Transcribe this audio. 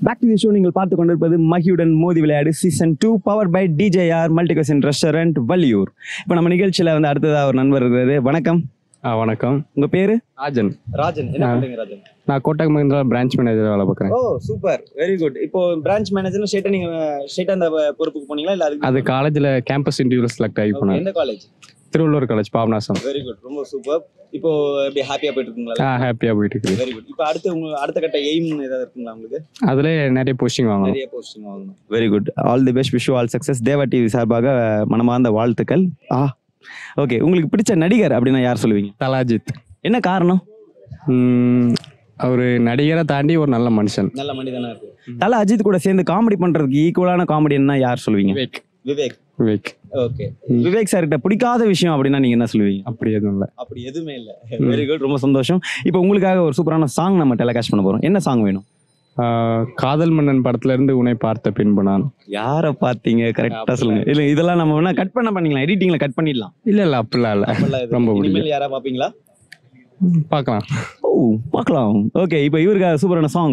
Back to the show. நீங்கள் பார்த்து கொண்டிருப்பது மகியுடன் மோதி விளையாடு season 2 power by DJR multicuisine restaurant Valliyur. இப்போ நம்ம நிகழ்ச்சியில் வந்து அடுத்ததாக ஒரு நண்பர் இருக்கிறாரு. வணக்கம். வணக்கம். உங்க பேரு? ராஜன். ராஜன், என்ன பண்றீங்க ராஜன்? நான் கோட்டக் மஹிந்திரா பிரான்ச் மேனேஜர் வேலை பார்க்குறேன். ஓ சூப்பர், வெரி குட். இப்போ பிரான்ச் மேனேஜர் ஸ்ட்ரெயிட்டா அந்த பொறுப்புக்கு போனீங்களா இல்ல அது காலேஜ்ல கேம்பஸ் இன்டர்வியூல செலக்ட் ஆகி போனேன். எந்த college? Thiruvallur college, Papanasam. Very good, ரொம்ப சூப்பர். இப்போ எப்படி ஹாப்பியா போயிட்டு இருக்கீங்களா? ஹாப்பியா போயிட்டு இருக்கு. Very good. இப்போ அடுத்த கட்ட எய்ம் ஏதாவது இருக்குங்களா உங்களுக்கு? அதுல நிறைய போஸ்டிங் வாங்கணும். நிறைய போஸ்டிங் வாங்கணும். Very good, all the best, wish you all success. Deva TV சார்பாக மனமார்ந்த வாழ்த்துக்கள். ஓகே, உங்களுக்கு பிடிச்ச நடிகர் அப்படின்னா யார் சொல்லுவீங்க? தலாஜித். என்ன காரணம்? அவரு நடிகரை தாண்டி ஒரு நல்ல மனுஷன், நல்ல மனிதனா இருக்கு. தல அஜித் கூட சேர்ந்து காமெடி பண்றதுக்கு ஈக்குவலான காமெடின்னா யார் சொல்லுவீங்க? விவேக். ஓகே, விவேக் சார் கிட்ட பிடிக்காத விஷயம் அப்படின்னா நீங்க என்ன சொல்லுவீங்க? அப்படி எதுவும் இல்லை. அப்படி எதுவுமே இல்லை. வெரி குட், ரொம்ப சந்தோஷம். இப்போ உங்களுக்காக ஒரு சூப்பரான சாங் நம்ம டெலிகாஸ்ட் பண்ண போறோம். என்ன சாங் வேணும்? காதல் மன்னன் படத்துல இருந்து உன்னை பார்த்த பின்பு நான். யார பாத்தீங்க? கரெக்டா சொல்லுங்க. இல்ல இதெல்லாம் நம்ம வேணா கட் பண்ணிக்கலாம், எடிட்டிங்ல கட் பண்ணிடலாம். இல்ல அப்படிலாம் இல்ல, ரொம்ப பிடிக்கும். யாரா பாப்பீங்களா? பார்க்கலாம். ஓ பார்க்கலாம். ஓகே, இப்போ இவருக்காக சூப்பரான சாங்